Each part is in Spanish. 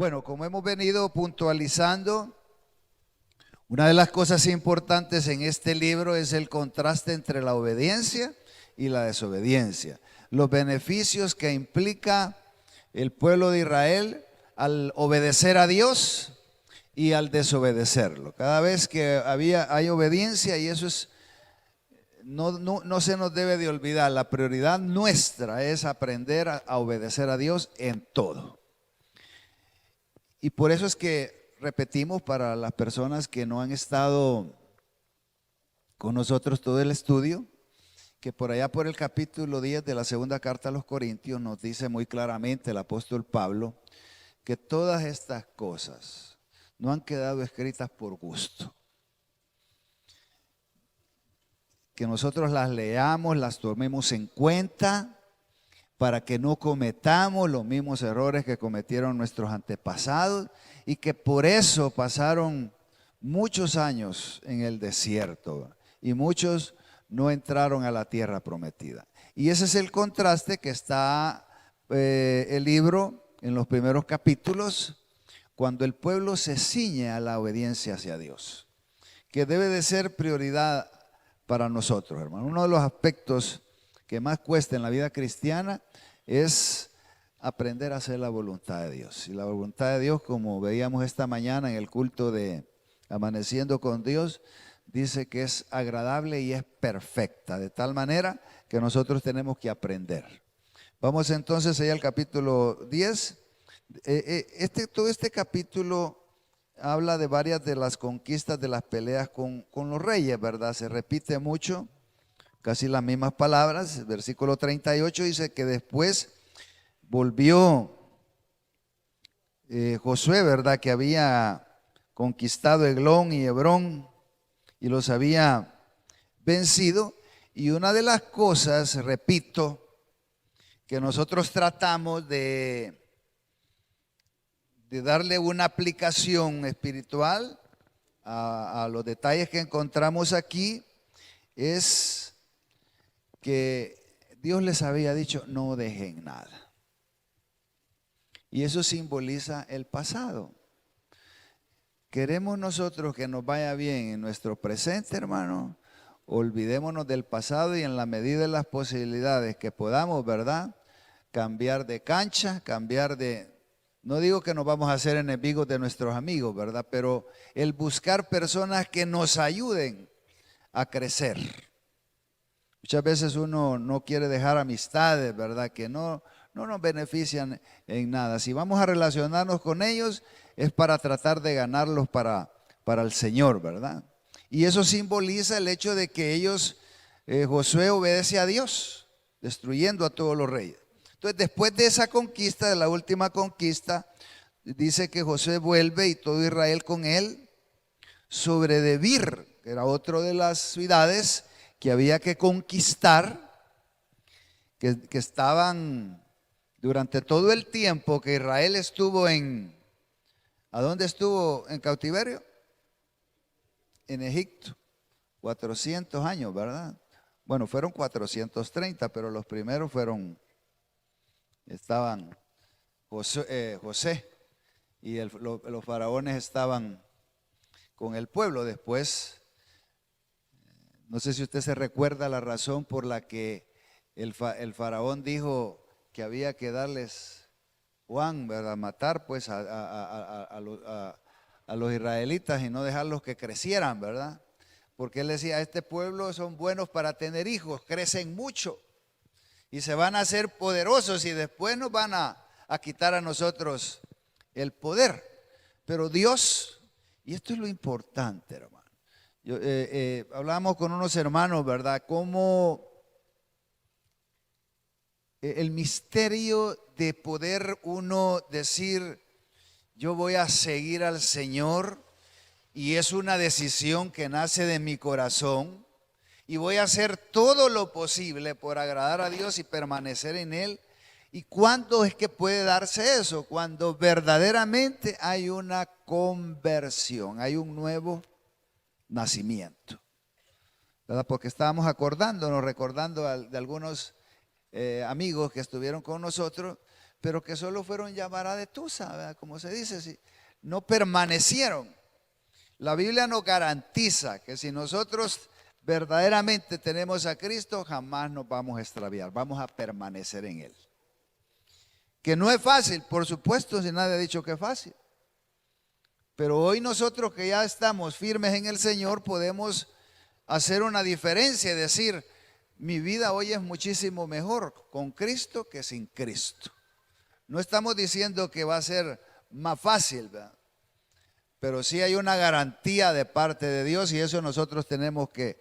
Bueno, como hemos venido puntualizando, una de las cosas importantes en este libro es el contraste entre la obediencia y la desobediencia. Los beneficios que implica el pueblo de Israel al obedecer a Dios y al desobedecerlo. Cada vez que hay obediencia, y eso es, no se nos debe de olvidar, la prioridad nuestra es aprender a obedecer a Dios en todo. Y por eso es que repetimos, para las personas que no han estado con nosotros todo el estudio, que por allá por el capítulo 10 de la segunda carta a los Corintios nos dice muy claramente el apóstol Pablo que todas estas cosas no han quedado escritas por gusto. Que nosotros las leamos, las tomemos en cuenta para que no cometamos los mismos errores que cometieron nuestros antepasados y que por eso pasaron muchos años en el desierto y muchos no entraron a la tierra prometida. Y ese es el contraste que está el libro en los primeros capítulos, cuando el pueblo se ciñe a la obediencia hacia Dios, que debe de ser prioridad para nosotros, hermano. Uno de los aspectos que más cuesta en la vida cristiana es aprender a hacer la voluntad de Dios. Y la voluntad de Dios, como veíamos esta mañana en el culto de Amaneciendo con Dios, dice que es agradable y es perfecta, de tal manera que nosotros tenemos que aprender. Vamos entonces allá al capítulo 10. Todo este capítulo habla de varias de las conquistas, de las peleas con los reyes, ¿verdad? Se repite mucho, casi las mismas palabras. El versículo 38 dice que después volvió Josué, ¿verdad? Que había conquistado Eglón y Hebrón y los había vencido. Y una de las cosas, repito, que nosotros tratamos de darle una aplicación espiritual a los detalles que encontramos aquí, es que Dios les había dicho: no dejen nada. Y eso simboliza el pasado. ¿Queremos nosotros que nos vaya bien en nuestro presente, hermano? Olvidémonos del pasado y en la medida de las posibilidades que podamos, ¿verdad? Cambiar de cancha, cambiar de... No digo que nos vamos a hacer enemigos de nuestros amigos, ¿verdad? Pero el buscar personas que nos ayuden a crecer. Muchas veces uno no quiere dejar amistades, ¿verdad? Que no nos benefician en nada. Si vamos a relacionarnos con ellos, es para tratar de ganarlos para el Señor, ¿verdad? Y eso simboliza el hecho de que Josué obedece a Dios, destruyendo a todos los reyes. Entonces, después de esa conquista, de la última conquista, dice que Josué vuelve y todo Israel con él sobre Debir, que era otra de las ciudades que había que conquistar, que estaban durante todo el tiempo que Israel estuvo ¿a dónde estuvo en cautiverio? En Egipto, 400 años, ¿verdad? Bueno, fueron 430, pero los primeros estaban José y los faraones estaban con el pueblo. Después, no sé si usted se recuerda la razón por la que el faraón dijo que había que darles Juan, ¿verdad? Matar pues a los israelitas y no dejarlos que crecieran, ¿verdad? Porque él decía: este pueblo son buenos para tener hijos, crecen mucho y se van a hacer poderosos y después nos van a quitar a nosotros el poder. Pero Dios, y esto es lo importante, hermano. Hablábamos con unos hermanos, ¿verdad? Cómo el misterio de poder uno decir: yo voy a seguir al Señor, y es una decisión que nace de mi corazón, y voy a hacer todo lo posible por agradar a Dios y permanecer en Él. ¿Y cuándo es que puede darse eso? Cuando verdaderamente hay una conversión, hay un nuevo nacimiento, ¿verdad? Porque estábamos recordando de algunos amigos que estuvieron con nosotros, pero que solo fueron llamada de tusa, ¿verdad? Como se dice, sí, no permanecieron. La Biblia nos garantiza que si nosotros verdaderamente tenemos a Cristo, jamás nos vamos a extraviar, vamos a permanecer en Él. Que no es fácil, por supuesto, si nadie ha dicho que es fácil. Pero hoy nosotros que ya estamos firmes en el Señor, podemos hacer una diferencia y decir, mi vida hoy es muchísimo mejor con Cristo que sin Cristo. No estamos diciendo que va a ser más fácil, ¿verdad? Pero sí hay una garantía de parte de Dios y eso nosotros tenemos que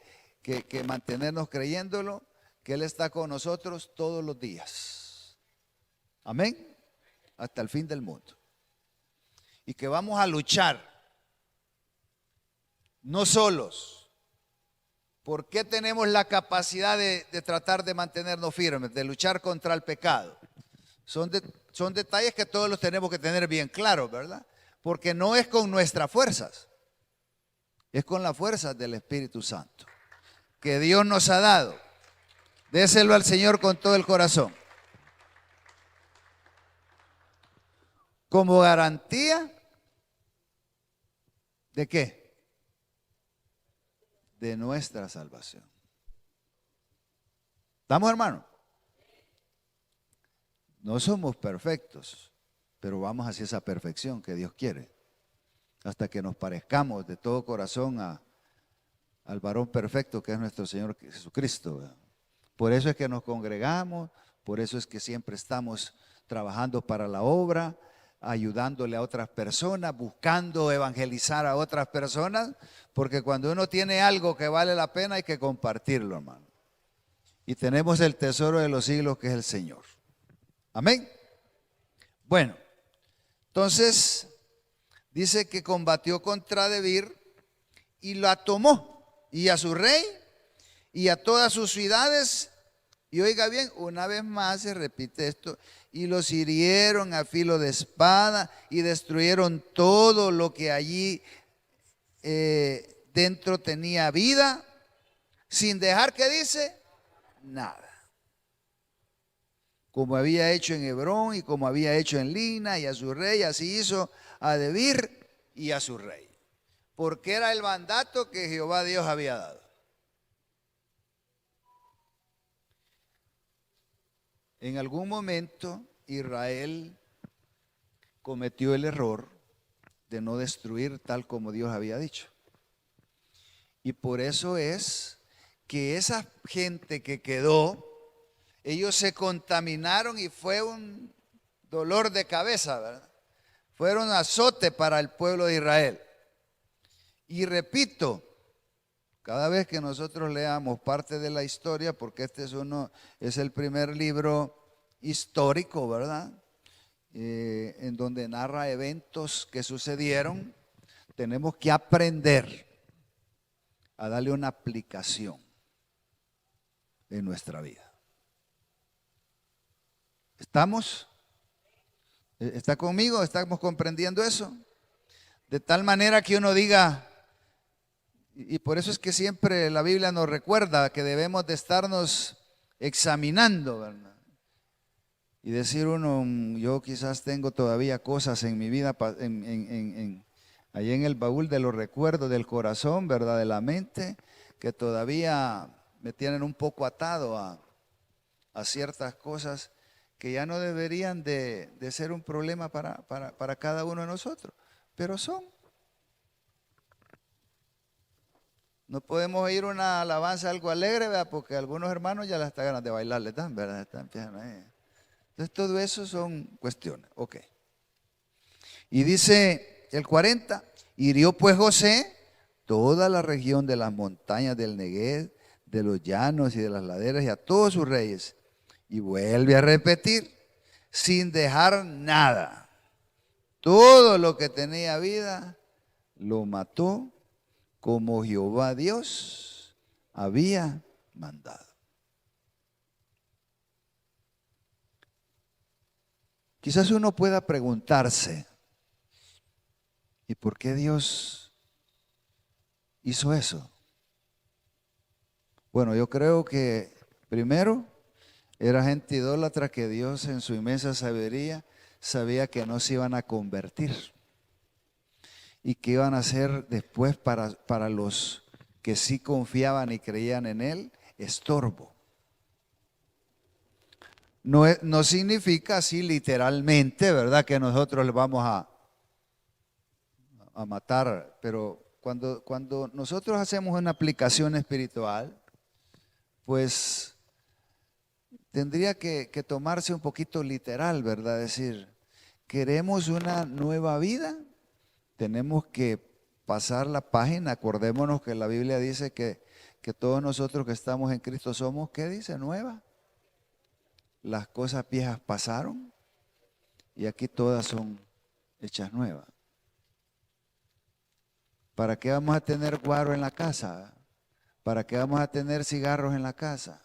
mantenernos creyéndolo, que Él está con nosotros todos los días. Amén. Hasta el fin del mundo. Y que vamos a luchar, no solos. ¿Por qué tenemos la capacidad de tratar de mantenernos firmes, de luchar contra el pecado? Son detalles que todos los tenemos que tener bien claros, ¿verdad? Porque no es con nuestras fuerzas, es con las fuerzas del Espíritu Santo, que Dios nos ha dado. Déselo al Señor con todo el corazón. Como garantía, ¿de qué? De nuestra salvación. ¿Estamos, hermano? No somos perfectos, pero vamos hacia esa perfección que Dios quiere, hasta que nos parezcamos de todo corazón al varón perfecto que es nuestro Señor Jesucristo, ¿verdad? Por eso es que nos congregamos, por eso es que siempre estamos trabajando para la obra, ayudándole a otras personas, buscando evangelizar a otras personas, porque cuando uno tiene algo que vale la pena hay que compartirlo, hermano. Y tenemos el tesoro de los siglos que es el Señor. Amén. Bueno, entonces dice que combatió contra Debir y la tomó, y a su rey y a todas sus ciudades. Y oiga bien, una vez más se repite esto, y los hirieron a filo de espada y destruyeron todo lo que allí dentro tenía vida, sin dejar, ¿qué dice? Nada. Como había hecho en Hebrón y como había hecho en Lina y a su rey, así hizo a Debir y a su rey. Porque era el mandato que Jehová Dios había dado. En algún momento Israel cometió el error de no destruir tal como Dios había dicho. Y por eso es que esa gente que quedó, ellos se contaminaron y fue un dolor de cabeza, ¿verdad? Fueron un azote para el pueblo de Israel. Y repito, cada vez que nosotros leamos parte de la historia, porque este es el primer libro histórico, ¿verdad? En donde narra eventos que sucedieron, tenemos que aprender a darle una aplicación en nuestra vida. ¿Estamos? ¿Está conmigo? ¿Estamos comprendiendo eso? De tal manera que uno diga, y por eso es que siempre la Biblia nos recuerda que debemos de estarnos examinando, ¿verdad? Y decir uno, yo quizás tengo todavía cosas en mi vida, allí en el baúl de los recuerdos del corazón, ¿verdad? De la mente, que todavía me tienen un poco atado a ciertas cosas que ya no deberían de ser un problema para cada uno de nosotros, pero son. No podemos ir a una alabanza algo alegre, ¿verdad? Porque algunos hermanos ya les está ganas de bailar, les dan, ¿verdad? Empiezan ahí. Entonces todo eso son cuestiones, ok. Y dice el 40, hirió pues José toda la región de las montañas del Neguev, de los llanos y de las laderas y a todos sus reyes. Y vuelve a repetir, sin dejar nada. Todo lo que tenía vida lo mató como Jehová Dios había mandado. Quizás uno pueda preguntarse, ¿y por qué Dios hizo eso? Bueno, yo creo que primero Era gente idólatra que Dios en su inmensa sabiduría sabía que no se iban a convertir y que iban a ser después para los que sí confiaban y creían en Él, estorbo. No significa así literalmente, ¿verdad? Que nosotros les vamos a matar, pero cuando nosotros hacemos una aplicación espiritual, pues tendría que tomarse un poquito literal, ¿verdad? Decir, queremos una nueva vida, tenemos que pasar la página. Acordémonos que la Biblia dice que todos nosotros que estamos en Cristo somos, ¿qué dice? Nueva. Las cosas viejas pasaron y aquí todas son hechas nuevas. ¿Para qué vamos a tener guaro en la casa? ¿Para qué vamos a tener cigarros en la casa?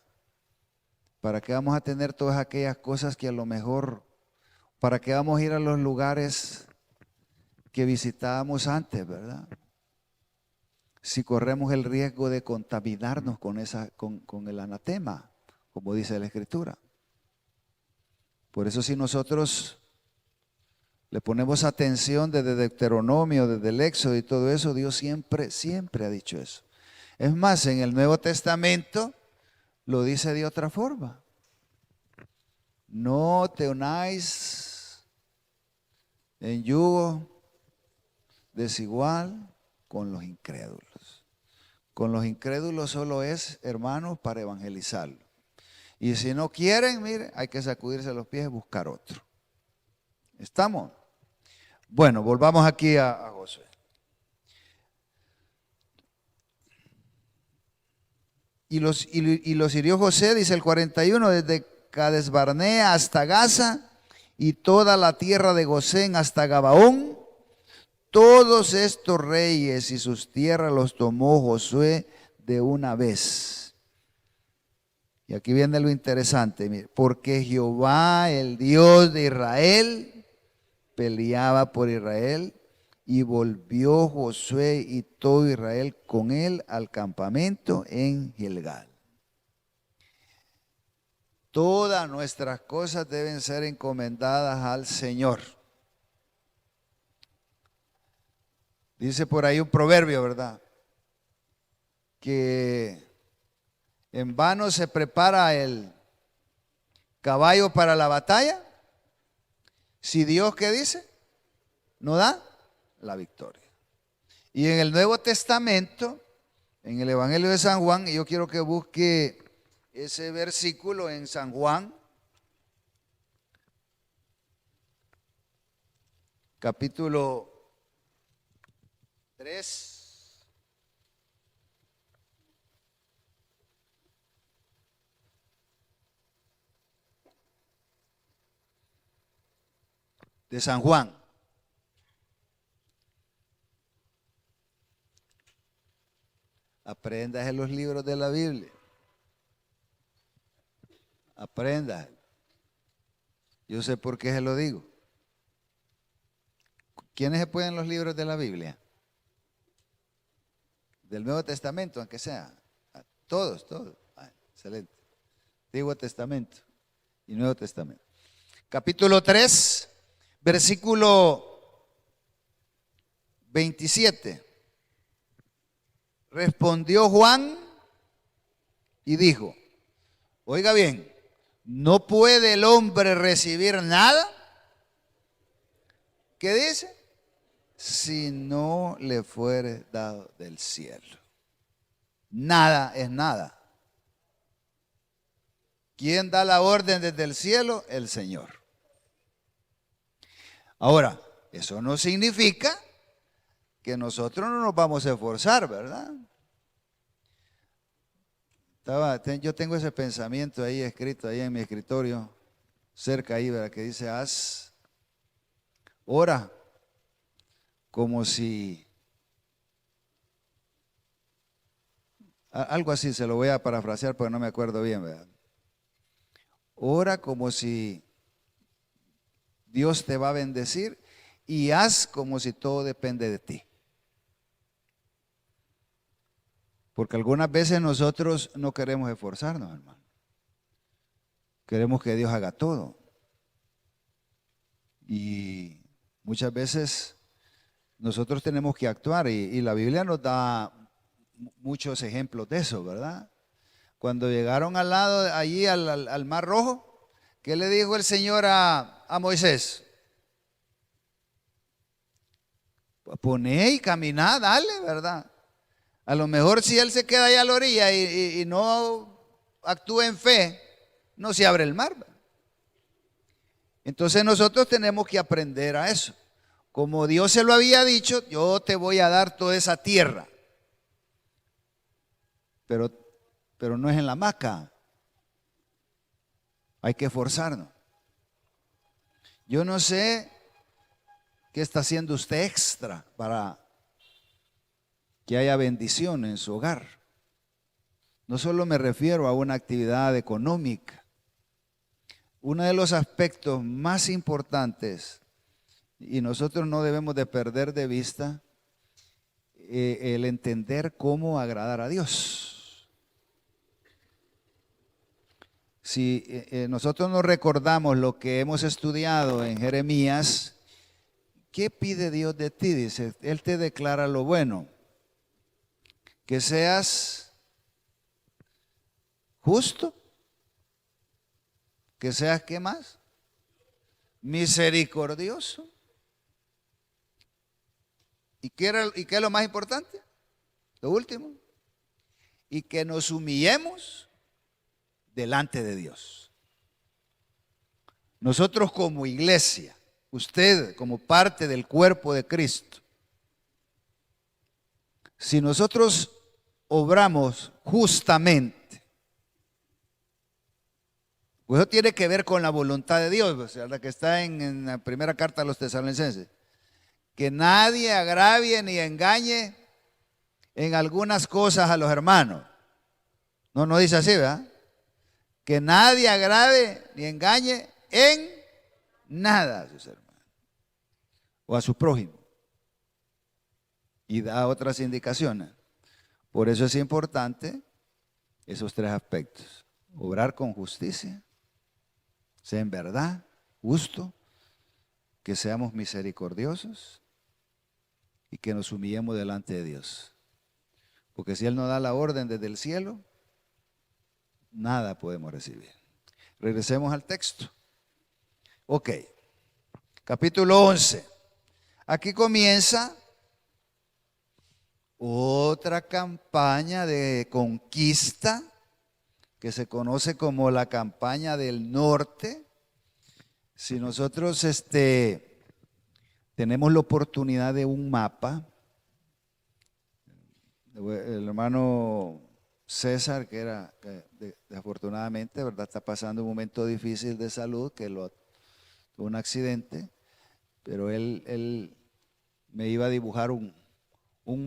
¿Para qué vamos a tener todas aquellas cosas que a lo mejor, para qué vamos a ir a los lugares que visitábamos antes, verdad? Si corremos el riesgo de contaminarnos con el anatema, como dice la Escritura. Por eso si nosotros le ponemos atención desde Deuteronomio, desde el Éxodo y todo eso, Dios siempre, siempre ha dicho eso. Es más, en el Nuevo Testamento lo dice de otra forma. No te unáis en yugo desigual con los incrédulos. Con los incrédulos solo es, hermanos, para evangelizarlo. Y si no quieren, mire, hay que sacudirse los pies y buscar otro. ¿Estamos? Bueno, volvamos aquí a Josué. Y los hirió José, dice el 41, desde Cades Barnea hasta Gaza y toda la tierra de Gosén hasta Gabaón. Todos estos reyes y sus tierras los tomó Josué de una vez. Y aquí viene lo interesante, mire, porque Jehová, el Dios de Israel, peleaba por Israel, y volvió Josué y todo Israel con él al campamento en Gilgal. Todas nuestras cosas deben ser encomendadas al Señor. Dice por ahí un proverbio, ¿verdad? Que en vano se prepara el caballo para la batalla, si Dios, ¿qué dice? No da la victoria. Y en el Nuevo Testamento, en el Evangelio de San Juan, yo quiero que busque ese versículo en San Juan, capítulo 3. De San Juan. Aprendas en los libros de la Biblia. Aprendas. Yo sé por qué se lo digo. ¿Quiénes se pueden los libros de la Biblia? Del Nuevo Testamento, aunque sea. Todos. Excelente. Antiguo Testamento y Nuevo Testamento. Capítulo 3, versículo 27. Respondió Juan y dijo, oiga bien, ¿no puede el hombre recibir nada? ¿Qué dice? Si no le fuere dado del cielo. Nada es nada. ¿Quién da la orden desde el cielo? El Señor. Ahora, eso no significa que nosotros no nos vamos a esforzar, ¿verdad? Yo tengo ese pensamiento ahí escrito, ahí en mi escritorio, cerca ahí, ¿verdad? Que dice, ora como si, algo así, se lo voy a parafrasear porque no me acuerdo bien, ¿verdad? Ora como si Dios te va a bendecir y haz como si todo depende de ti. Porque algunas veces nosotros no queremos esforzarnos, hermano. Queremos que Dios haga todo. Y muchas veces nosotros tenemos que actuar y la Biblia nos da muchos ejemplos de eso, ¿verdad? Cuando llegaron al lado, allí al Mar Rojo, ¿qué le dijo el Señor a Moisés? Poné y caminá, dale, ¿verdad? A lo mejor si él se queda allá a la orilla y no actúa en fe, no se abre el mar. Entonces nosotros tenemos que aprender a eso. Como Dios se lo había dicho, yo te voy a dar toda esa tierra. Pero no es en la hamaca. Hay que esforzarnos. Yo no sé qué está haciendo usted extra para que haya bendición en su hogar. No solo me refiero a una actividad económica. Uno de los aspectos más importantes, y nosotros no debemos de perder de vista, el entender cómo agradar a Dios. Si nosotros nos recordamos lo que hemos estudiado en Jeremías, ¿qué pide Dios de ti? Dice, Él te declara lo bueno, que seas justo, que seas, ¿qué más? Misericordioso. ¿Y qué es lo más importante? Lo último. Y que nos humillemos delante de Dios. Nosotros como iglesia, usted como parte del cuerpo de Cristo, si nosotros obramos justamente, pues eso tiene que ver con la voluntad de Dios, o sea, la que está en la primera carta a los tesalonicenses. Que nadie agravie ni engañe en algunas cosas a los hermanos. No dice así, ¿verdad? Que nadie agrave ni engañe en nada a sus hermanos o a su prójimo. Y da otras indicaciones. Por eso es importante esos tres aspectos. Obrar con justicia, ser en verdad, justo, que seamos misericordiosos y que nos humillemos delante de Dios. Porque si Él nos da la orden desde el cielo, nada podemos recibir. Regresemos al texto. Ok, capítulo 11. Aquí comienza otra campaña de conquista que se conoce como la campaña del norte. Si nosotros tenemos la oportunidad de un mapa, el hermano César, que desafortunadamente, ¿verdad?, está pasando un momento difícil de salud, que tuvo un accidente, pero él me iba a dibujar un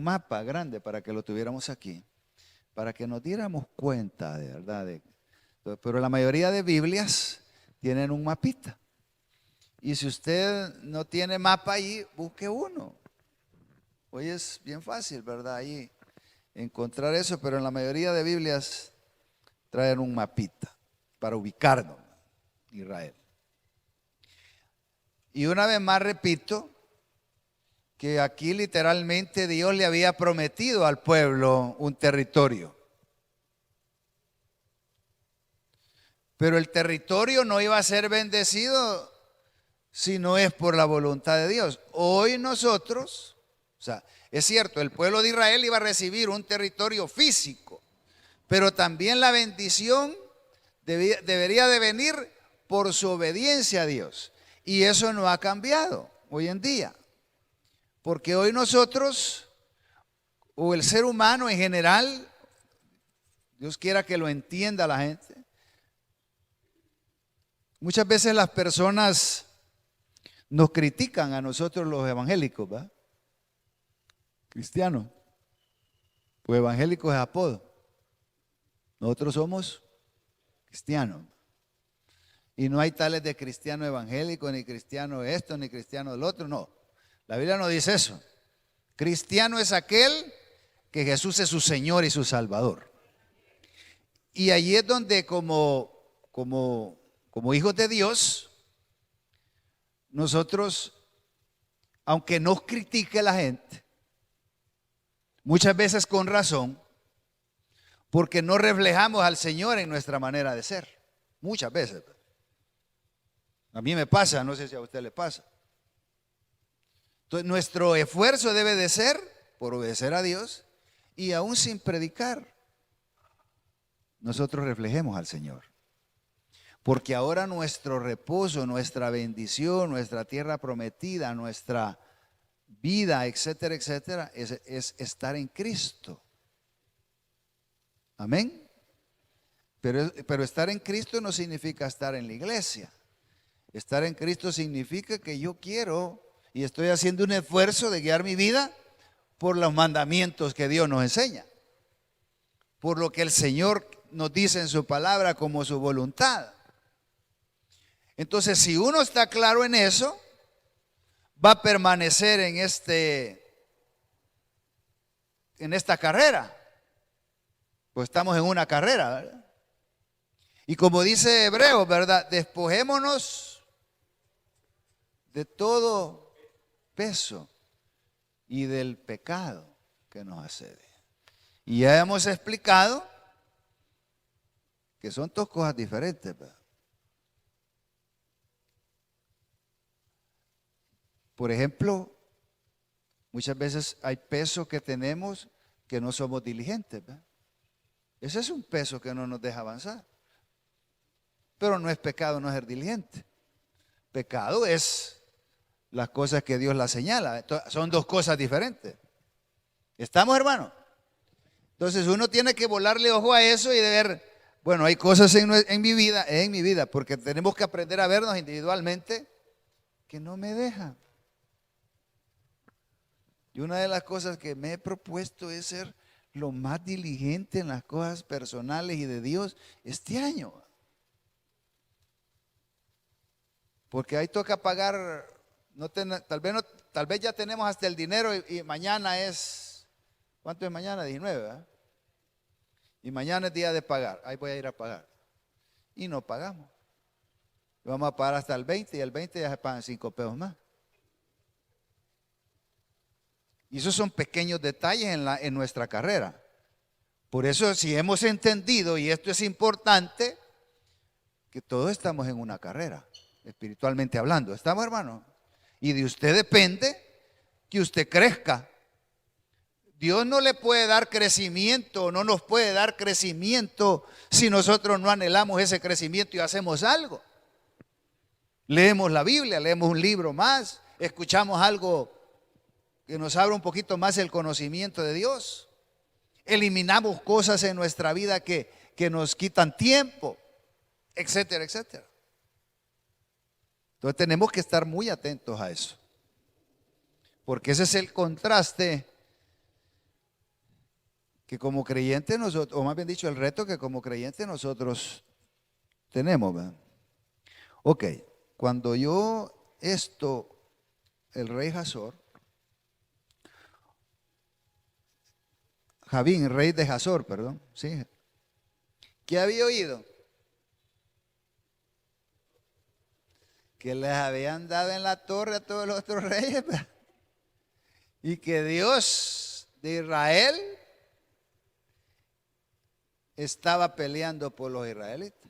mapa grande para que lo tuviéramos aquí, para que nos diéramos cuenta de verdad. Pero la mayoría de Biblias tienen un mapita. Y si usted no tiene mapa ahí, busque uno. Hoy es bien fácil, ¿verdad? Ahí encontrar eso, pero en la mayoría de Biblias traen un mapita para ubicarnos en Israel. Y una vez más repito que aquí literalmente Dios le había prometido al pueblo un territorio. Pero el territorio no iba a ser bendecido si no es por la voluntad de Dios. Hoy nosotros, o sea, es cierto, el pueblo de Israel iba a recibir un territorio físico, pero también la bendición debería de venir por su obediencia a Dios. Y eso no ha cambiado hoy en día. Porque hoy nosotros, o el ser humano en general, Dios quiera que lo entienda la gente, muchas veces las personas nos critican a nosotros los evangélicos, ¿verdad? Cristianos. Pues evangélicos es apodo. Nosotros somos cristianos. Y no hay tales de cristiano evangélico, ni cristiano esto, ni cristiano del otro, no. La Biblia no dice eso. Cristiano es aquel que Jesús es su Señor y su Salvador. Y allí es donde como como hijos de Dios, nosotros, aunque nos critique la gente, muchas veces con razón, porque no reflejamos al Señor en nuestra manera de ser. Muchas veces. A mí me pasa, no sé si a usted le pasa. Entonces, nuestro esfuerzo debe de ser por obedecer a Dios y aún sin predicar, nosotros reflejemos al Señor. Porque ahora nuestro reposo, nuestra bendición, nuestra tierra prometida, nuestra vida, etcétera, etcétera, es estar en Cristo. Amén. Pero estar en Cristo no significa estar en la iglesia. Estar en Cristo significa que yo quiero y estoy haciendo un esfuerzo de guiar mi vida por los mandamientos que Dios nos enseña, por lo que el Señor nos dice en su palabra como su voluntad. Entonces, si uno está claro en eso, va a permanecer en esta carrera. Pues estamos en una carrera, ¿verdad? Y como dice Hebreos, ¿verdad? Despojémonos de todo peso y del pecado que nos asede. Y ya hemos explicado que son dos cosas diferentes, ¿verdad? Por ejemplo, muchas veces hay peso que tenemos que no somos diligentes, ¿verdad? Ese es un peso que no nos deja avanzar. Pero no es pecado no ser diligente. Pecado es las cosas que Dios las señala. Entonces, son dos cosas diferentes. ¿Estamos, hermanos? Entonces uno tiene que volarle ojo a eso y de ver, bueno, hay cosas en mi vida, porque tenemos que aprender a vernos individualmente que no me dejan. Y una de las cosas que me he propuesto es ser lo más diligente en las cosas personales y de Dios este año. Porque ahí toca pagar, tal vez ya tenemos hasta el dinero y mañana es, ¿cuánto es mañana? 19, ¿verdad? Y mañana es día de pagar, ahí voy a ir a pagar. Y no pagamos. Vamos a pagar hasta el 20 y el 20 ya se pagan 5 pesos más. Y esos son pequeños detalles en nuestra carrera. Por eso si hemos entendido, y esto es importante, que todos estamos en una carrera, espiritualmente hablando. ¿Estamos, hermanos? Y de usted depende que usted crezca. Dios no le puede dar crecimiento, no nos puede dar crecimiento si nosotros no anhelamos ese crecimiento y hacemos algo. Leemos la Biblia, leemos un libro más, escuchamos algo que nos abra un poquito más el conocimiento de Dios. Eliminamos cosas en nuestra vida que nos quitan tiempo, etcétera, etcétera. Entonces tenemos que estar muy atentos a eso. Porque ese es el contraste que como creyentes nosotros, o más bien dicho, el reto que como creyentes nosotros tenemos, ¿verdad? Ok, cuando el rey Javín, rey de Hazor, perdón, sí. ¿Qué había oído? Que les habían dado en la torre a todos los otros reyes, ¿verdad? Y que Dios de Israel estaba peleando por los israelitas.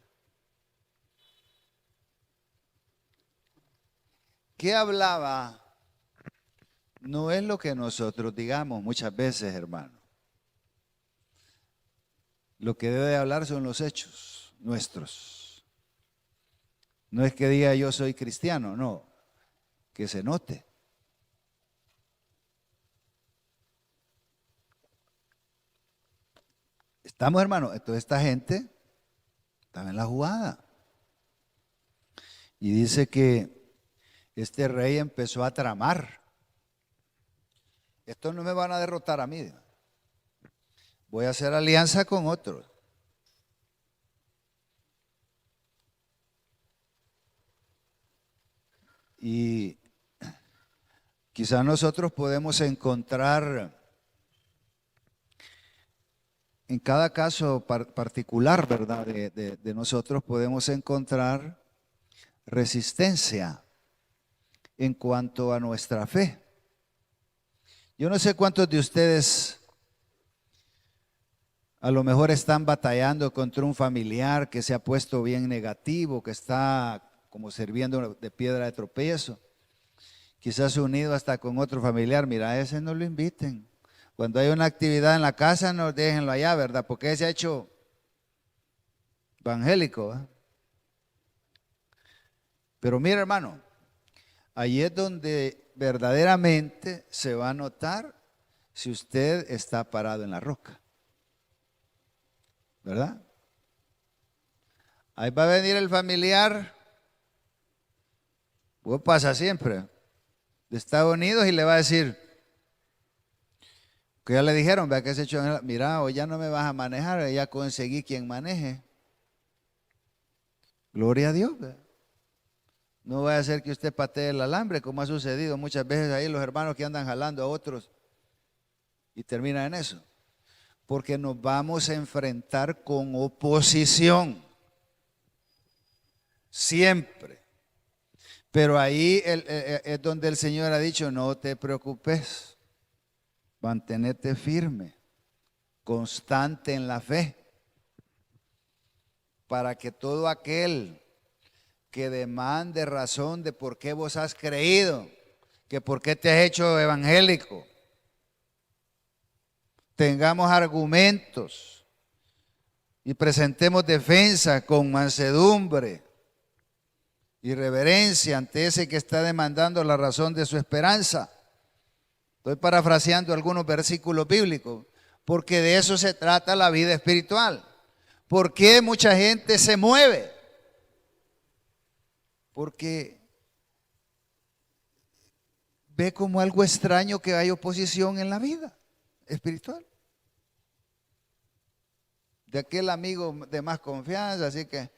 ¿Qué hablaba? No es lo que nosotros digamos muchas veces, hermano. Lo que debe de hablar son los hechos nuestros. No es que diga yo soy cristiano, no, que se note. ¿Estamos, hermano? Entonces esta gente estaba en la jugada. Y dice que este rey empezó a tramar. Estos no me van a derrotar a mí. Voy a hacer alianza con otros. Y quizás nosotros podemos encontrar en cada caso particular, ¿verdad? De nosotros podemos encontrar resistencia en cuanto a nuestra fe. Yo no sé cuántos de ustedes a lo mejor están batallando contra un familiar que se ha puesto bien negativo, que está como sirviendo de piedra de tropiezo. Quizás unido hasta con otro familiar. Mira, a ese no lo inviten. Cuando hay una actividad en la casa, no déjenlo allá, ¿verdad? Porque ese ha hecho evangélico, ¿eh? Pero mira, hermano, ahí es donde verdaderamente se va a notar si usted está parado en la roca, ¿verdad? Ahí va a venir el familiar, pues pasa siempre, de Estados Unidos, y le va a decir, que ya le dijeron, vea que se echó, mira, hoy ya no me vas a manejar, ya conseguí quien maneje. Gloria a Dios, ¿verdad? No vaya a ser que usted patee el alambre, como ha sucedido muchas veces ahí los hermanos que andan jalando a otros y terminan en eso. Porque nos vamos a enfrentar con oposición. Siempre. Pero ahí es donde el Señor ha dicho, no te preocupes, mantenete firme, constante en la fe, para que todo aquel que demande razón de por qué vos has creído, que por qué te has hecho evangélico, tengamos argumentos y presentemos defensa con mansedumbre y reverencia ante ese que está demandando la razón de su esperanza. Estoy parafraseando algunos versículos bíblicos, porque de eso se trata la vida espiritual. ¿Por qué mucha gente se mueve? Porque ve como algo extraño que hay oposición en la vida espiritual. De aquel amigo de más confianza, así que,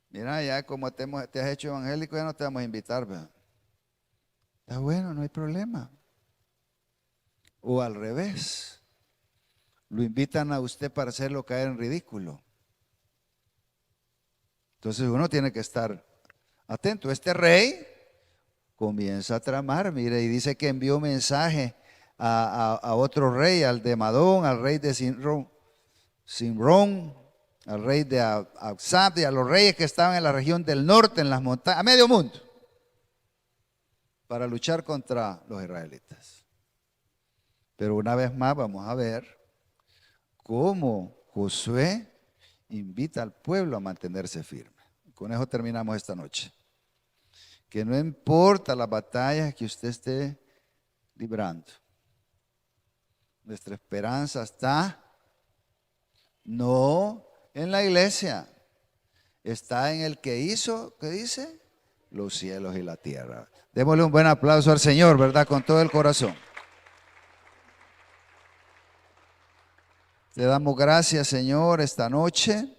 mira, ya como te has hecho evangélico, ya no te vamos a invitar, ¿verdad? Está bueno, no hay problema. O al revés, lo invitan a usted para hacerlo caer en ridículo. Entonces uno tiene que estar atento. Este rey comienza a tramar, mire, y dice que envió mensaje a otro rey, al de Madón, al rey de Simrón, al rey de Absab, y a los reyes que estaban en la región del norte, en las montañas, a medio mundo, para luchar contra los israelitas. Pero una vez más vamos a ver cómo Josué invita al pueblo a mantenerse firme. Con eso terminamos esta noche. Que no importa las batallas que usted esté librando, nuestra esperanza está no en la iglesia, está en el que hizo, ¿qué dice? Los cielos y la tierra. Démosle un buen aplauso al Señor, ¿verdad? Con todo el corazón. Te damos gracias, Señor, esta noche,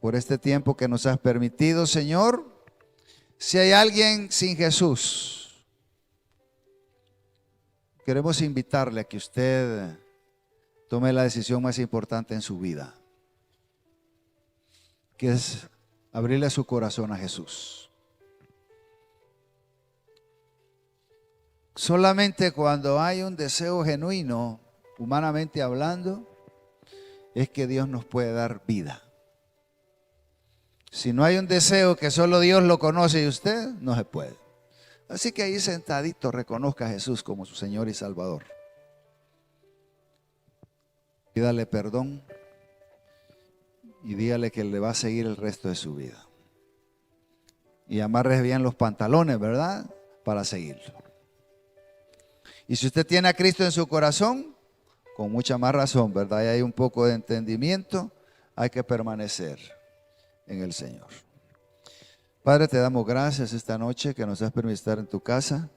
por este tiempo que nos has permitido, Señor. Si hay alguien sin Jesús, queremos invitarle a que usted tome la decisión más importante en su vida, que es abrirle su corazón a Jesús. Solamente cuando hay un deseo genuino, humanamente hablando, es que Dios nos puede dar vida. Si no hay un deseo que solo Dios lo conoce y usted, no se puede. Así que ahí sentadito reconozca a Jesús como su Señor y Salvador. Pídale perdón y dígale que le va a seguir el resto de su vida. Y amarre bien los pantalones, ¿verdad? Para seguirlo. Y si usted tiene a Cristo en su corazón, con mucha más razón, ¿verdad? Y hay un poco de entendimiento, hay que permanecer en el Señor. Padre, te damos gracias esta noche que nos has permitido estar en tu casa.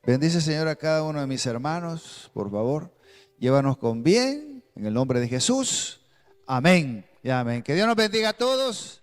Bendice, Señor, a cada uno de mis hermanos, por favor. Llévanos con bien, en el nombre de Jesús. Amén y amén. Que Dios nos bendiga a todos.